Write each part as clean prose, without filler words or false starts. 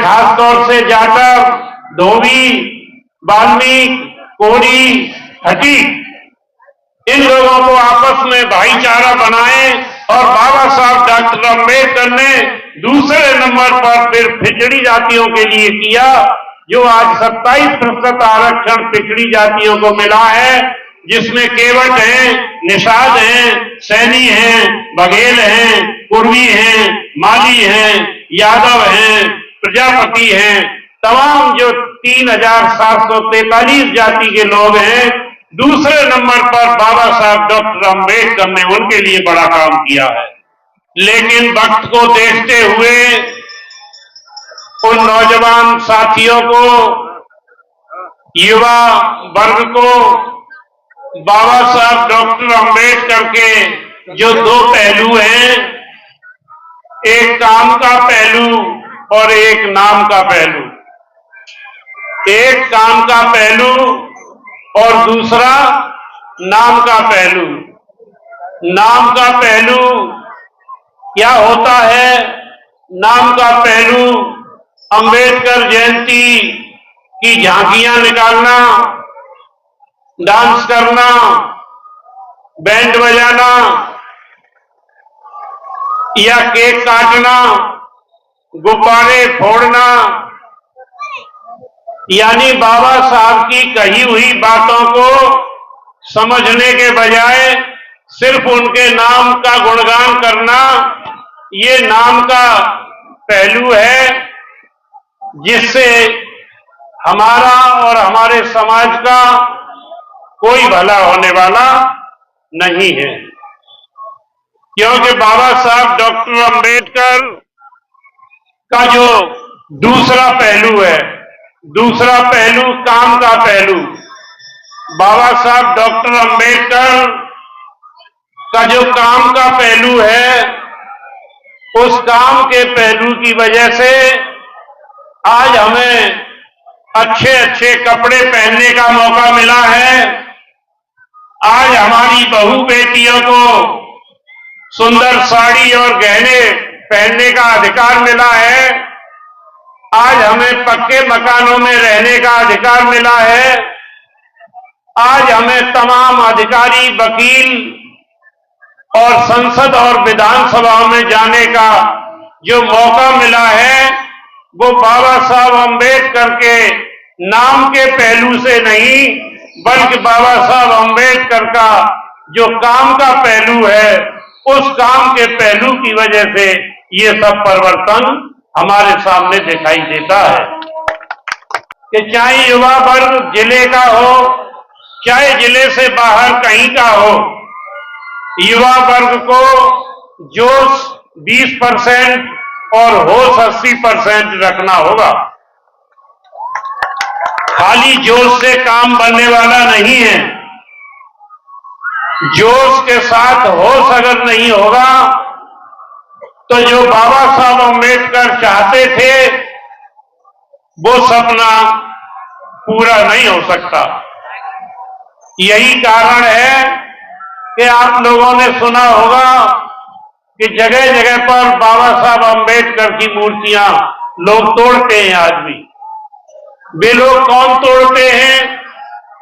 खासतौर से जाटव, धोबी, वाल्मीकि, कोरी, हटी, इन लोगों को आपस में भाईचारा बनाए और बाबा साहब डॉक्टर अम्बेडकर ने दूसरे नंबर पर फिर पिछड़ी जातियों के लिए किया, जो आज 27% आरक्षण पिछड़ी जातियों को मिला है, जिसमें केवट हैं, निषाद हैं, सैनी हैं, बघेल हैं, कुर्मी हैं, माली हैं, यादव हैं, प्रजापति हैं, तमाम जो 3743 जाति के लोग हैं, दूसरे नंबर पर बाबा साहब डॉक्टर अम्बेडकर ने उनके लिए बड़ा काम किया है। लेकिन वक्त को देखते हुए उन नौजवान साथियों को, युवा वर्ग को बाबा साहब डॉक्टर अम्बेडकर के जो दो पहलू हैं, एक काम का पहलू और एक नाम का पहलू, एक काम का पहलू और दूसरा नाम का पहलू। नाम का पहलू क्या होता है? नाम का पहलू अंबेडकर जयंती की झांकियां निकालना, डांस करना, बैंड बजाना या केक काटना, गुब्बारे फोड़ना, यानी बाबा साहब की कही हुई बातों को समझने के बजाय सिर्फ उनके नाम का गुणगान करना, ये नाम का पहलू है, जिससे हमारा और हमारे समाज का कोई भला होने वाला नहीं है। क्योंकि बाबा साहब डॉक्टर अम्बेडकर का जो दूसरा पहलू है, दूसरा पहलू काम का पहलू, बाबा साहब डॉक्टर अम्बेडकर का जो काम का पहलू है, उस काम के पहलू की वजह से आज हमें अच्छे अच्छे कपड़े पहनने का मौका मिला है। आज हमारी बहू बेटियों को सुंदर साड़ी और गहने पहनने का अधिकार मिला है। आज हमें पक्के मकानों में रहने का अधिकार मिला है। आज हमें तमाम अधिकारी, वकील और संसद और विधानसभा में जाने का जो मौका मिला है, वो बाबा साहब अम्बेडकर के नाम के पहलू से नहीं, बल्कि बाबा साहब अम्बेडकर का जो काम का पहलू है, उस काम के पहलू की वजह से ये सब परिवर्तन हमारे सामने दिखाई देता है। कि चाहे युवा वर्ग जिले का हो, चाहे जिले से बाहर कहीं का हो, युवा वर्ग को जोश 20% और होश 80% रखना होगा। खाली जोश से काम बनने वाला नहीं है। जोश के साथ होश अगर नहीं होगा तो जो बाबा साहब अम्बेडकर चाहते थे वो सपना पूरा नहीं हो सकता। यही कारण है कि आप लोगों ने सुना होगा कि जगह जगह पर बाबा साहब अम्बेडकर की मूर्तियां लोग तोड़ते हैं। आज भी वे लोग कौन तोड़ते हैं?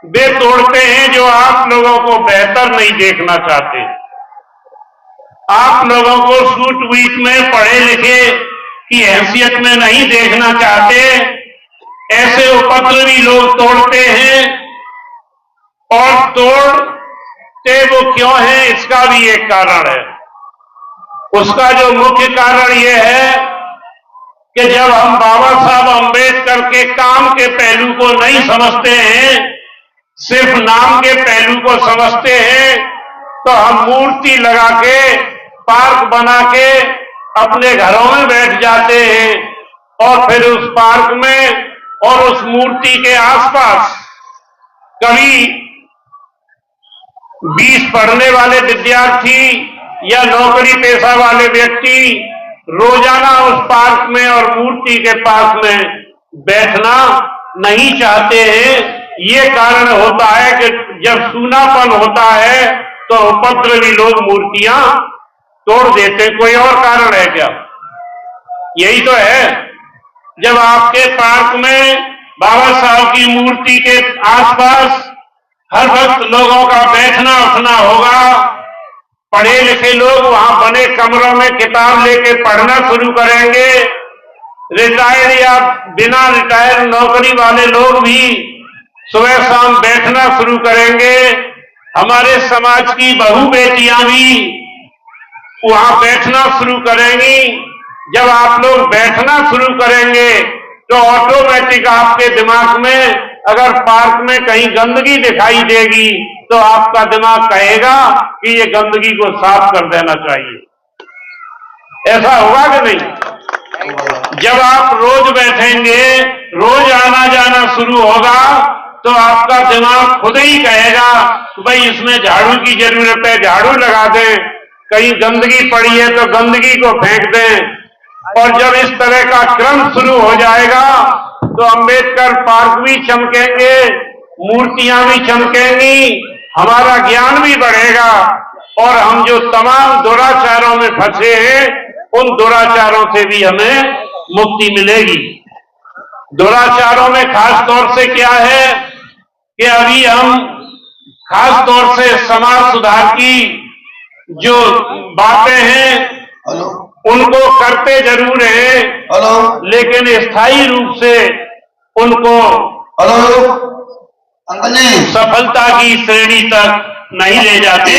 वे तोड़ते हैं जो आप लोगों को बेहतर नहीं देखना चाहते, आप लोगों को सूट बूट में पढ़े लिखे की हैसियत में नहीं देखना चाहते। ऐसे उपद्रवी लोग तोड़ते हैं। और तोड़ते वो क्यों हैं, इसका भी एक कारण है। उसका जो मुख्य कारण ये है कि जब हम बाबा साहब अम्बेडकर के काम के पहलू को नहीं समझते हैं, सिर्फ नाम के पहलू को समझते हैं, तो हम मूर्ति लगा के, पार्क बना के अपने घरों में बैठ जाते हैं और फिर उस पार्क में और उस मूर्ति के आसपास कभी 20 पढ़ने वाले विद्यार्थी या नौकरी पेशा वाले व्यक्ति रोजाना उस पार्क में और मूर्ति के पास में बैठना नहीं चाहते हैं। ये कारण होता है कि जब सूनापन होता है तो उपद्रवी लोग मूर्तियां तोड़ देते। कोई और कारण है क्या? यही तो है। जब आपके पार्क में बाबा साहब की मूर्ति के आसपास हर वक्त लोगों का बैठना उठना होगा, पढ़े लिखे लोग वहां बने कमरों में किताब लेके पढ़ना शुरू करेंगे, रिटायर्ड या बिना रिटायर्ड नौकरी वाले लोग भी सुबह शाम बैठना शुरू करेंगे, हमारे समाज की बहू बेटियां भी वहां बैठना शुरू करेंगी। जब आप लोग बैठना शुरू करेंगे तो ऑटोमेटिक आपके दिमाग में अगर पार्क में कहीं गंदगी दिखाई देगी तो आपका दिमाग कहेगा कि ये गंदगी को साफ कर देना चाहिए। ऐसा होगा कि नहीं? जब आप रोज बैठेंगे, रोज आना जाना शुरू होगा तो आपका दिमाग खुद ही कहेगा कि भाई इसमें झाड़ू की जरूरत है, झाड़ू लगा दें, कहीं गंदगी पड़ी है तो गंदगी को फेंक दें। और जब इस तरह का क्रम शुरू हो जाएगा तो अंबेडकर पार्क भी चमकेंगे, मूर्तियां भी चमकेंगी, हमारा ज्ञान भी बढ़ेगा और हम जो तमाम दुराचारों में फंसे हैं उन दुराचारों से भी हमें मुक्ति मिलेगी। दुराचारों में खास तौर से क्या है कि अभी हम खास तौर से समाज सुधार की जो बातें हैं उनको करते जरूर हैं, लेकिन स्थायी रूप से उनको सफलता की श्रेणी तक नहीं ले जाते।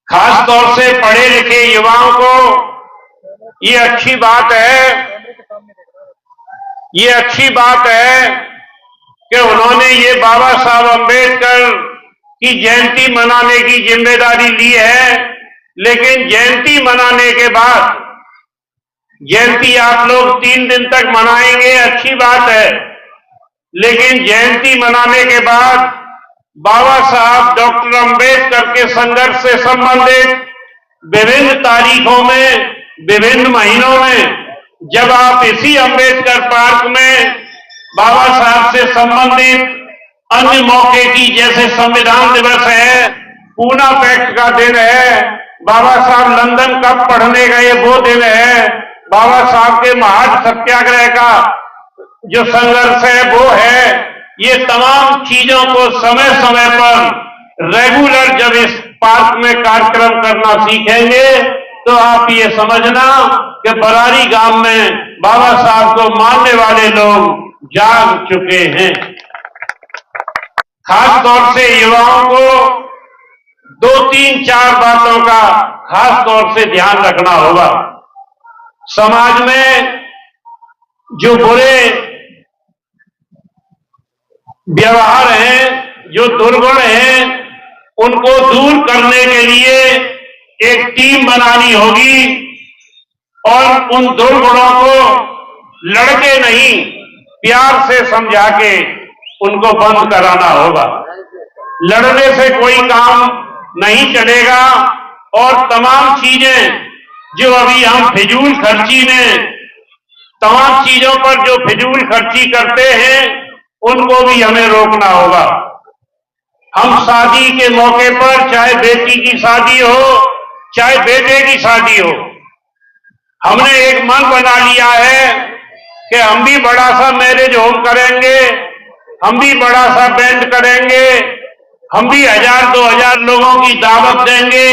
खास तौर से पढ़े लिखे युवाओं को ये अच्छी बात है कि उन्होंने ये बाबा साहब अम्बेडकर की जयंती मनाने की जिम्मेदारी ली है। लेकिन जयंती मनाने के बाद, जयंती आप लोग 3 दिन तक मनाएंगे, अच्छी बात है, लेकिन जयंती मनाने के बाद बाबा साहब डॉक्टर अम्बेडकर के संघर्ष से संबंधित विभिन्न तारीखों में, विभिन्न महीनों में जब आप इसी अम्बेडकर पार्क में बाबा साहब से संबंधित अन्य मौके की, जैसे संविधान दिवस है, पूना पैक्ट का दिन है, बाबा साहब लंदन कब पढ़ने गए वो दिन है, बाबा साहब के महान सत्याग्रह का जो संघर्ष है वो है, ये तमाम चीजों को समय समय पर रेगुलर जब इस पार्क में कार्यक्रम करना सीखेंगे तो आप ये समझना कि बरारी गांव में बाबा साहब को मानने वाले लोग जाग चुके हैं। खास तौर से युवाओं को 2, 3, 4 बातों का खास तौर से ध्यान रखना होगा। समाज में जो बुरे व्यवहार हैं, जो दुर्गुण हैं, उनको दूर करने के लिए एक टीम बनानी होगी और उन दुर्गुणों को लड़के नहीं प्यार से समझा के उनको बंद कराना होगा। लड़ने से कोई काम नहीं चलेगा और तमाम चीजें जो अभी हम फिजूल खर्ची में, तमाम चीजों पर जो फिजूल खर्ची करते हैं उनको भी हमें रोकना होगा। हम शादी के मौके पर, चाहे बेटी की शादी हो चाहे बेटे की शादी हो, हमने एक मन बना लिया है कि हम भी बड़ा सा मैरिज होम करेंगे, हम भी बड़ा सा बैंड करेंगे, हम भी 1000-2000 लोगों की दावत देंगे।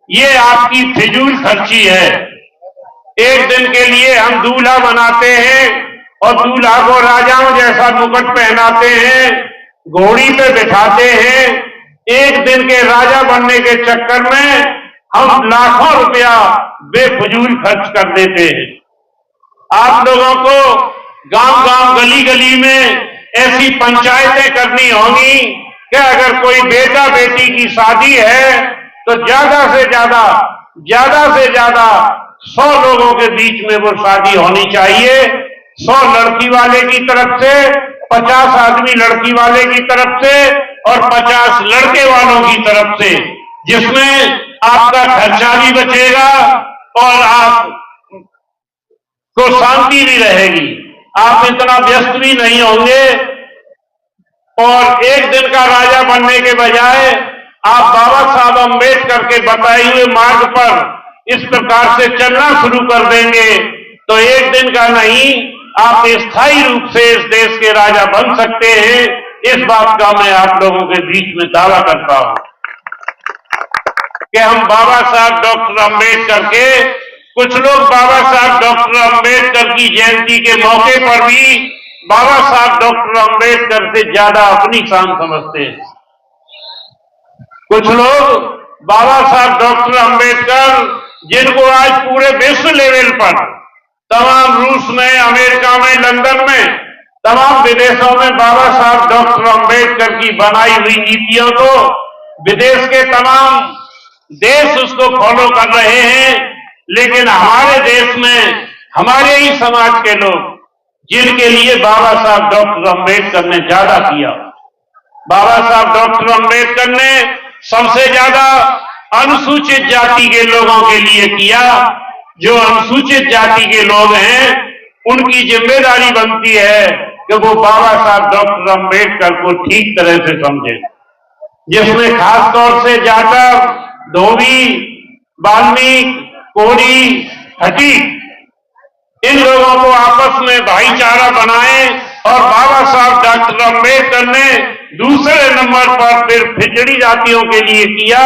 ये आपकी फिजूल खर्ची है। एक दिन के लिए हम दूल्हा बनाते हैं और दूल्हा को राजाओं जैसा मुकुट पहनाते हैं, घोड़ी पे बिठाते हैं। एक दिन के राजा बनने के चक्कर में हम लाखों रुपया बेफजूल खर्च कर देते हैं। आप लोगों को गांव-गांव, गली-गली में ऐसी पंचायतें करनी होंगी कि अगर कोई बेटा बेटी की शादी है तो ज्यादा से ज्यादा 100 लोगों के बीच में वो शादी होनी चाहिए। 100 लड़की वाले की तरफ से, 50 आदमी लड़की वाले की तरफ से और 50 लड़के वालों की तरफ से, जिसमें आपका खर्चा भी बचेगा और आप को शांति भी रहेगी। आप इतना व्यस्त भी नहीं होंगे और एक दिन का राजा बनने के बजाय आप बाबा साहब अम्बेडकर के बताए हुए मार्ग पर इस प्रकार से चलना शुरू कर देंगे तो एक दिन का नहीं, आप स्थायी रूप से इस देश के राजा बन सकते हैं, इस बात का मैं आप लोगों के बीच में दावा करता हूं कि हम बाबा साहब डॉक्टर अंबेडकर के, कुछ लोग बाबा साहब डॉक्टर अंबेडकर की जयंती के मौके पर भी बाबा साहब डॉक्टर अंबेडकर से ज्यादा अपनी शान समझते हैं। कुछ लोग बाबा साहब डॉक्टर अंबेडकर, जिनको आज पूरे विश्व लेवल पर तमाम रूस में, अमेरिका में, लंदन में, तमाम विदेशों में बाबा साहब डॉक्टर अंबेडकर की बनाई हुई नीतियों को विदेश के तमाम देश उसको फॉलो कर रहे हैं, लेकिन हमारे देश में हमारे ही समाज के लोग, जिनके लिए बाबा साहब डॉक्टर अंबेडकर ने ज्यादा किया, बाबा साहब डॉक्टर अंबेडकर ने सबसे ज्यादा अनुसूचित जाति के लोगों के लिए किया। जो अनुसूचित जाति के लोग हैं, उनकी जिम्मेदारी बनती है कि वो बाबा साहब डॉक्टर अंबेडकर को ठीक तरह से समझे, जिसमें खासतौर से जाटव, धोबी, वाल्मीकि, कोरी, हटी, इन लोगों को आपस में भाईचारा बनाए। और बाबा साहब डॉक्टर अंबेडकर ने दूसरे नंबर पर फिर पिछड़ी जातियों के लिए किया,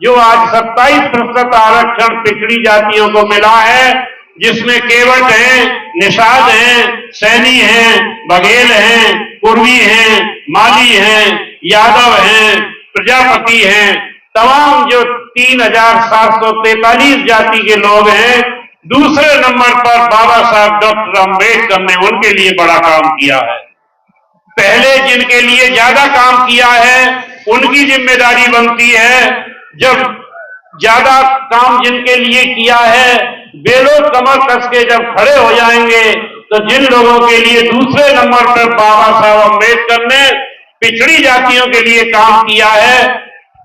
जो आज 27% आरक्षण पिछड़ी जातियों को मिला है, जिसमें केवट हैं, निषाद हैं, सैनी हैं, बघेल हैं, कुर्मी हैं, माली हैं, यादव हैं, प्रजापति हैं, तमाम जो 3743 जाति के लोग हैं, दूसरे नंबर पर बाबा साहब डॉक्टर अंबेडकर ने उनके लिए बड़ा काम किया है। पहले जिनके लिए ज्यादा काम किया है, उनकी जिम्मेदारी बनती है, जब ज्यादा काम जिनके लिए किया है, वे लोग कमर कस के जब खड़े हो जाएंगे, तो जिन लोगों के लिए दूसरे नंबर पर बाबा साहब अंबेडकर ने पिछड़ी जातियों के लिए काम किया है,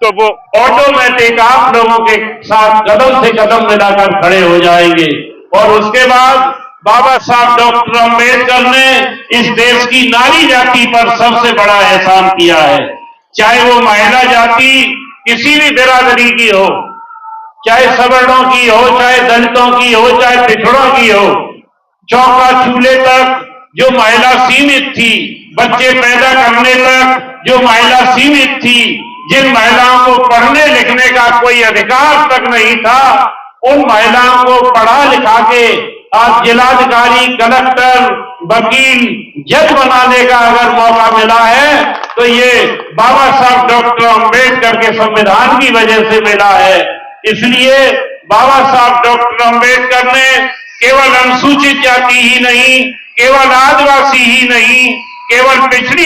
तो वो ऑटोमेटिक आप लोगों के साथ कदम से कदम मिलाकर खड़े हो जाएंगे। और उसके बाद बाबा साहब डॉक्टर अंबेडकर ने इस देश की नारी जाति पर सबसे बड़ा एहसान किया है। चाहे वो महिला जाति किसी भी बिरादरी की हो, चाहे सवर्णों की हो, चाहे दलितों की हो, चाहे पिछड़ों की हो, चौका चूल्हे तक जो महिला सीमित थी, बच्चे पैदा करने तक जो महिला सीमित थी, जिन महिलाओं को पढ़ने लिखने का कोई अधिकार तक नहीं था, उन महिलाओं को पढ़ा लिखा के आज जिलाधिकारी, कलेक्टर, वकील, जज बनाने का अगर मौका मिला है, तो ये बाबा साहब डॉक्टर अंबेडकर के संविधान की वजह से मिला है। इसलिए बाबा साहब डॉक्टर अंबेडकर ने केवल अनुसूचित जाति ही नहीं, केवल आदिवासी ही नहीं, केवल पिछड़ी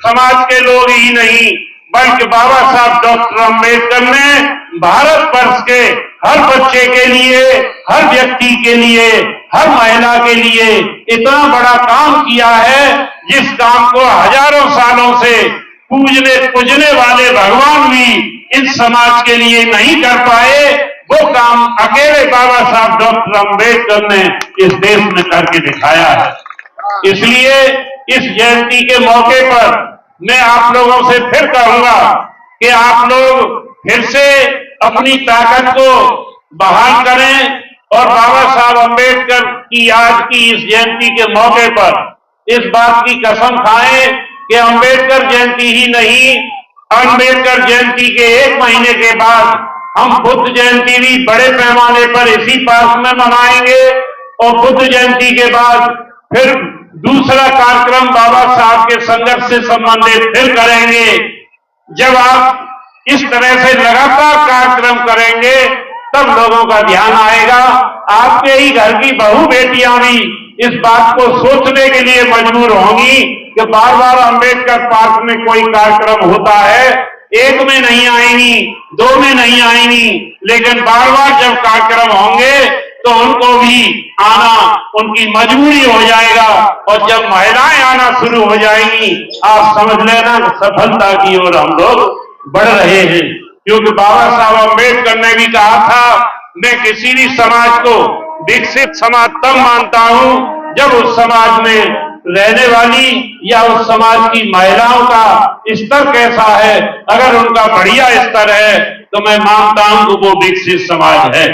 समाज के लोग ही नहीं, बल्कि बाबा साहब डॉक्टर अंबेडकर ने भारतवर्ष के हर बच्चे के लिए, हर व्यक्ति के लिए, हर महिला के लिए इतना बड़ा काम किया है, जिस काम को हजारों सालों से पूजने वाले भगवान भी इस समाज के लिए नहीं कर पाए, वो काम अकेले बाबा साहब डॉक्टर अंबेडकर ने इस देश में करके दिखाया है। इसलिए इस जयंती के मौके पर मैं आप लोगों से फिर कहूंगा कि आप लोग फिर से अपनी ताकत को बहाल करें और बाबा साहब अंबेडकर की आज की इस जयंती के मौके पर इस बात की कसम खाएं कि अम्बेडकर जयंती ही नहीं, अम्बेडकर जयंती के 1 महीने के बाद हम बुद्ध जयंती भी बड़े पैमाने पर इसी पार्क में मनाएंगे और बुद्ध जयंती के बाद फिर दूसरा कार्यक्रम बाबा साहब के संघर्ष से संबंधित फिर करेंगे। जब आप इस तरह से लगातार कार्यक्रम करेंगे, तब लोगों का ध्यान आएगा। आपके ही घर की बहू बेटियां भी इस बात को सोचने के लिए मजबूर होंगी कि बार बार अंबेडकर पार्क में कोई कार्यक्रम होता है, 1 में नहीं आएंगी, 2 में नहीं आएंगी, लेकिन बार बार जब कार्यक्रम होंगे तो उनको भी आना उनकी मजबूरी हो जाएगा। और जब महिलाएं आना शुरू हो जाएंगी, आप समझ लेना सफलता की ओर हम लोग बढ़ रहे हैं। क्योंकि बाबा साहब अंबेडकर ने भी कहा था, मैं किसी भी समाज को विकसित समाज तब मानता हूं जब उस समाज में रहने वाली या उस समाज की महिलाओं का स्तर कैसा है। अगर उनका बढ़िया स्तर है तो मैं मानता हूं कि वो विकसित समाज है।